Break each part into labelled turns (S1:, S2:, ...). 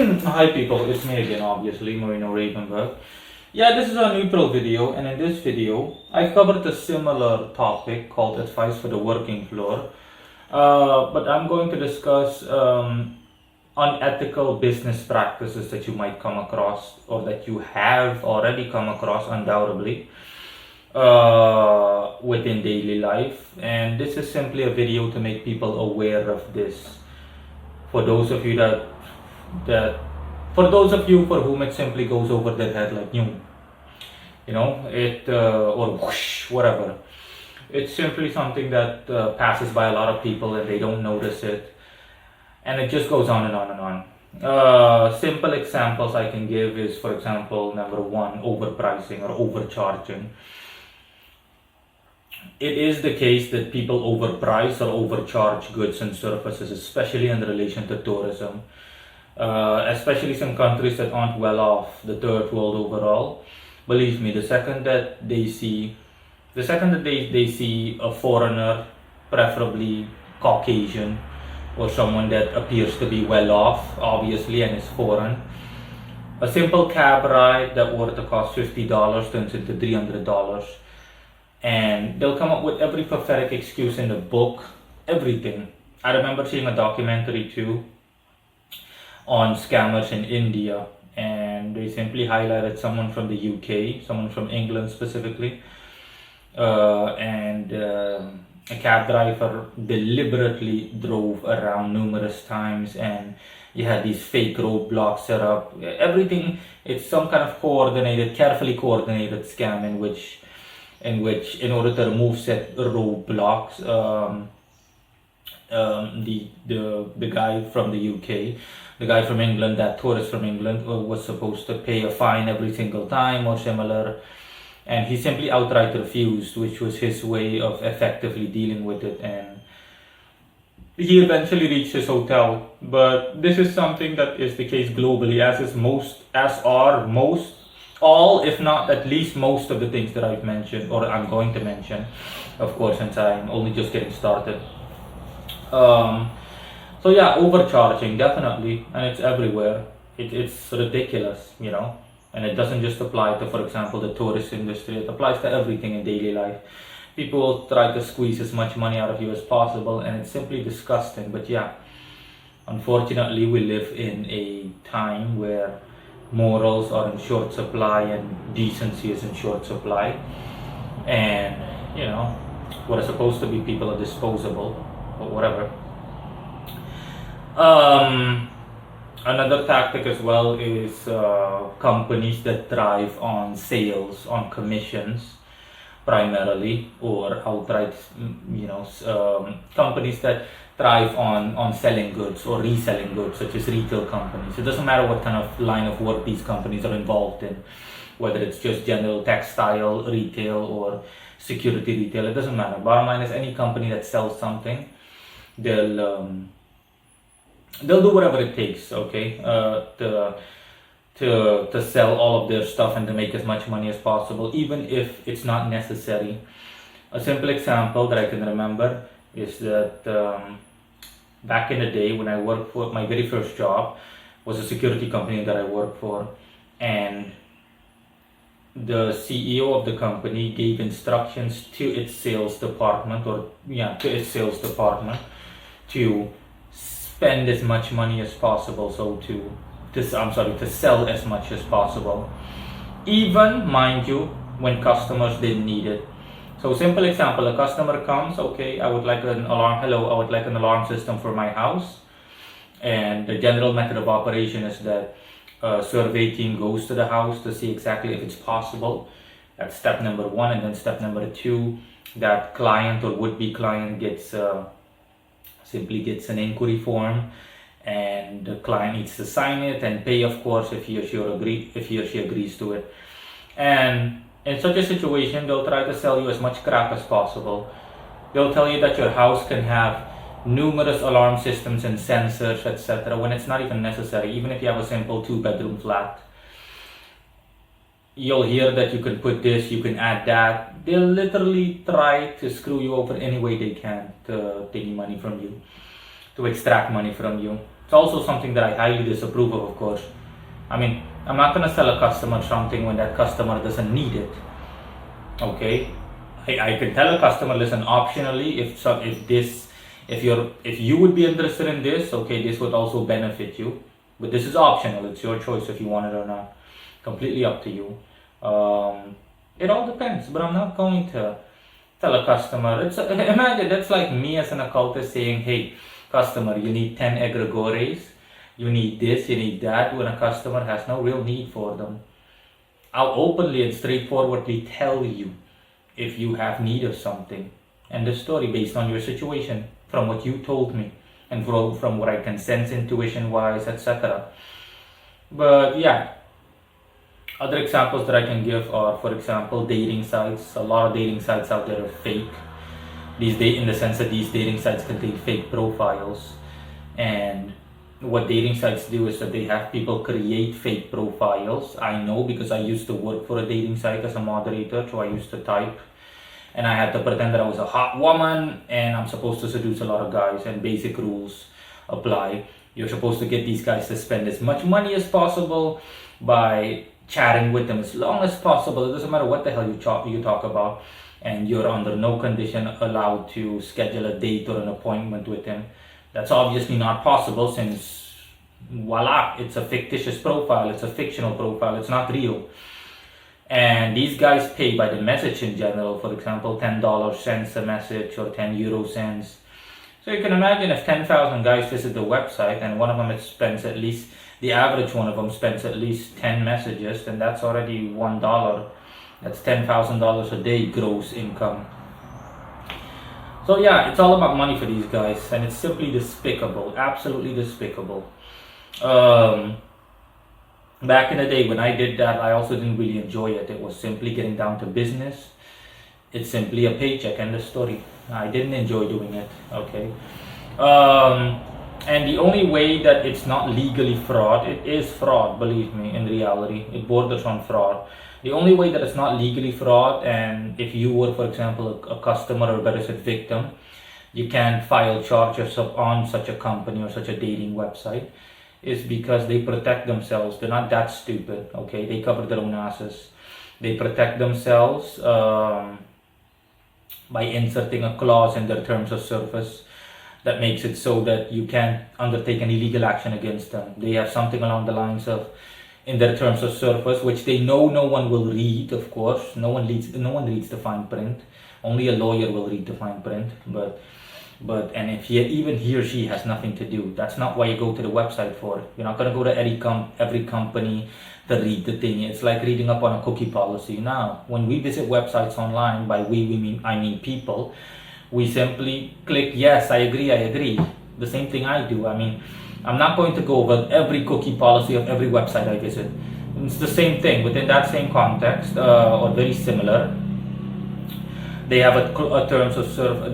S1: Hi people, it's me again, obviously, Marino Ravenberg. Yeah, this is a neutral video, and in this video, I covered a similar topic called advice for the working floor. But I'm going to discuss unethical business practices that you might come across or that you have already come across, undoubtedly, within daily life. And this is simply a video to make people aware of this. For those of you that for those of you for whom it simply goes over their head like or whoosh, whatever. It's simply something that passes by a lot of people and they don't notice it, and it just goes on and on and on. Simple examples I can give is, for example, number one, overpricing or overcharging. It is the case that people overprice or overcharge goods and services, especially in relation to tourism. Especially some countries that aren't well off, the third world overall. Believe me, the second that they see a foreigner, preferably Caucasian, or someone that appears to be well off, obviously, and is foreign, a simple cab ride that were to cost $50 turns into $300, and they'll come up with every pathetic excuse in the book, everything. I remember seeing a documentary too on scammers in India, and they simply highlighted someone from the UK, someone from England specifically, and a cab driver deliberately drove around numerous times, and you had these fake roadblocks set up. Everything, it's some kind of carefully coordinated scam in which in order to remove said roadblocks, the guy from the UK, the guy from England, that tourist from England, was supposed to pay a fine every single time or similar, and he simply outright refused, which was his way of effectively dealing with it, and he eventually reached his hotel. But this is something that is the case globally, all, if not at least most of the things that I've mentioned, or I'm going to mention, of course, since I'm only just getting started. So yeah, overcharging, definitely, and it's everywhere. It's ridiculous, and it doesn't just apply to, for example, the tourist industry. It applies to everything in daily life. People will try to squeeze as much money out of you as possible, and it's simply disgusting. But yeah, unfortunately, we live in a time where morals are in short supply and decency is in short supply, and what are supposed to be people are disposable or whatever. Another tactic as well is companies that thrive on sales, on commissions primarily, or outright, companies that thrive on selling goods or reselling goods, such as retail companies. It doesn't matter what kind of line of work these companies are involved in, whether it's just general textile retail or security retail, it doesn't matter. Bottom line is, any company that sells something, they'll do whatever it takes, okay, to sell all of their stuff and to make as much money as possible, even if it's not necessary. A simple example that I can remember is that back in the day when I worked for my very first job, was a security company that I worked for, and the CEO of the company gave instructions to its sales department, to spend as much money as possible, to sell as much as possible, even, mind you, when customers didn't need it. So simple example, a customer comes, okay, I would like an alarm system for my house, and the general method of operation is that a survey team goes to the house to see exactly if it's possible. That's step number one. And then step number two, that client or would-be client simply gets an inquiry form, and the client needs to sign it and pay, of course, if he or she agrees to it. And in such a situation, they'll try to sell you as much crap as possible. They'll tell you that your house can have numerous alarm systems and sensors, etc., when it's not even necessary. Even if you have a simple 2-bedroom flat, you'll hear that you can put this, you can add that. They'll literally try to screw you over any way they can to take money from you. to extract money from you. It's also something that I highly disapprove of course. I mean, I'm not going to sell a customer something when that customer doesn't need it. Okay, I can tell a customer, listen, optionally, if you would be interested in this, okay, this would also benefit you, but this is optional. It's your choice if you want it or not. Completely up to you. It all depends, but I'm not going to tell a customer. Imagine that's like me as an occultist saying, hey, customer, you need 10 egregores, you need this, you need that, when a customer has no real need for them. I'll openly and straightforwardly tell you if you have need of something. And the story based on your situation, from what you told me, and from what I can sense intuition-wise, etc. But yeah, other examples that I can give are, for example, dating sites. A lot of dating sites out there are fake. In the sense that these dating sites contain fake profiles. And what dating sites do is that they have people create fake profiles. I know because I used to work for a dating site as a moderator, so I used to type. And I had to pretend that I was a hot woman and I'm supposed to seduce a lot of guys, and basic rules apply. You're supposed to get these guys to spend as much money as possible by chatting with them as long as possible. It doesn't matter what the hell you talk about, and you're under no condition allowed to schedule a date or an appointment with him. That's obviously not possible since, voila, it's a fictitious profile, it's a fictional profile, it's not real. And these guys pay by the message in general. For example, $10 cents a message or 10 euro cents. So you can imagine if 10,000 guys visit the website and one of them spends at least, the average one of them spends at least 10 messages, then that's already $1. That's $10,000 a day gross income. So yeah, it's all about money for these guys, and it's simply despicable, absolutely despicable. Back in the day when I did that, I also didn't really enjoy it. It was simply getting down to business. It's simply a paycheck, end of story. I didn't enjoy doing it, okay? And the only way that it's not legally fraud, it is fraud, believe me, in reality. It borders on fraud. The only way that it's not legally fraud, and if you were, for example, a customer or better said victim, you can't file charges on such a company or such a dating website, is because they protect themselves. They're not that stupid, okay? They cover their own asses. They protect themselves by inserting a clause in their terms of service that makes it so that you can't undertake any legal action against them. They have something along the lines of, in their terms of service, which they know no one will read, of course. No one reads the fine print. Only a lawyer will read the fine print. And if he or she has nothing to do, that's not why you go to the website for. You're not going to go to every company to read the thing. It's like reading up on a cookie policy. Now, when we visit websites online, by I mean people, we simply click yes, I agree. The same thing I do. I mean, I'm not going to go over every cookie policy of every website I visit. It's the same thing within that same context, or very similar. They have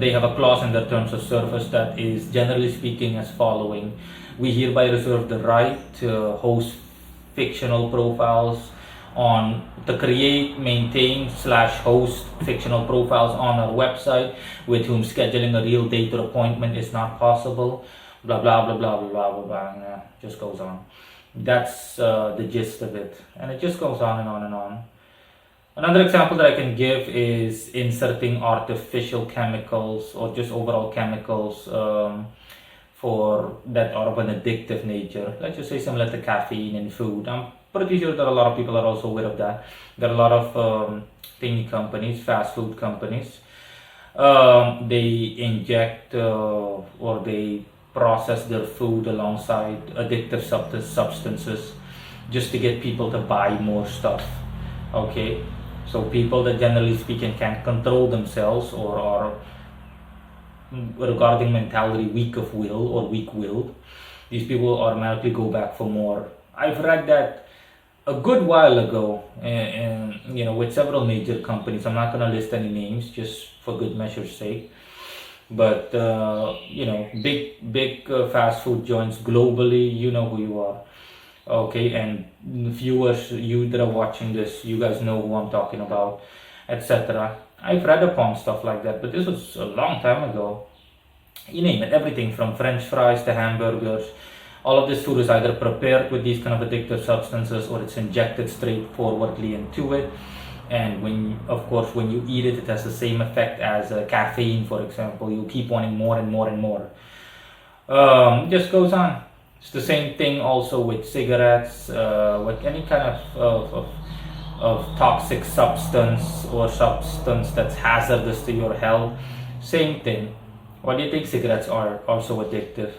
S1: they have a clause in their terms of service that is generally speaking as following: we hereby reserve the right to host fictional profiles to create, maintain / host fictional profiles on our website with whom scheduling a real date or appointment is not possible. Blah blah blah blah blah blah blah. Yeah, just goes on. That's the gist of it, and it just goes on and on and on. Another example that I can give is inserting artificial chemicals or just overall chemicals for that are of an addictive nature. Let's just say similar to caffeine in food. I'm pretty sure that a lot of people are also aware of that. There are a lot of thingy companies, fast food companies. They inject or they process their food alongside addictive substances just to get people to buy more stuff. Okay, so people that generally speaking can't control themselves or are, regarding mentality, weak of will or weak-willed, these people automatically go back for more. I've read that a good while ago, and with several major companies. I'm not going to list any names just for good measure's sake, but big fast food joints globally. You know who you are. Okay, and viewers, you that are watching this, you guys know who I'm talking about, etc. I've read upon stuff like that, but this was a long time ago. You name it, everything from French fries to hamburgers. All of this food is either prepared with these kind of addictive substances or it's injected straightforwardly into it. And of course, when you eat it, it has the same effect as caffeine, for example. You keep wanting more and more and more. Just goes on. It's the same thing also with cigarettes, with any kind of toxic substance or substance that's hazardous to your health. Same thing. Why do you think cigarettes are also addictive?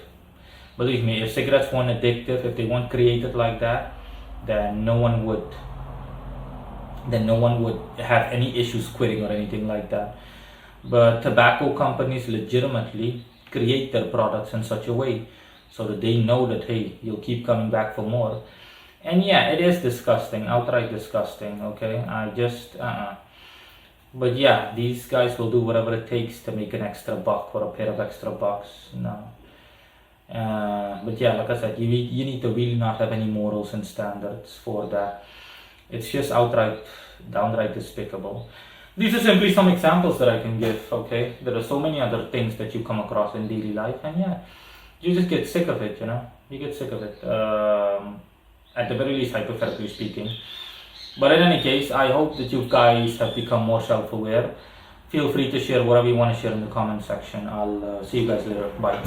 S1: Believe me, if cigarettes weren't addictive, if they weren't created like that, then no one would have any issues quitting or anything like that. But tobacco companies legitimately create their products in such a way so that they know that, hey, you'll keep coming back for more. And yeah, it is disgusting, outright disgusting, okay? But yeah, these guys will do whatever it takes to make an extra buck or a pair of extra bucks. No. But yeah, like I said, you need to really not have any morals and standards for that. It's just downright despicable. These are simply some examples that I can give, okay? There are so many other things that you come across in daily life, and yeah, you just get sick of it, you know? You get sick of it, at the very least, hypothetically speaking. But in any case, I hope that you guys have become more self-aware. Feel free to share whatever you want to share in the comment section. I'll see you guys later. Bye.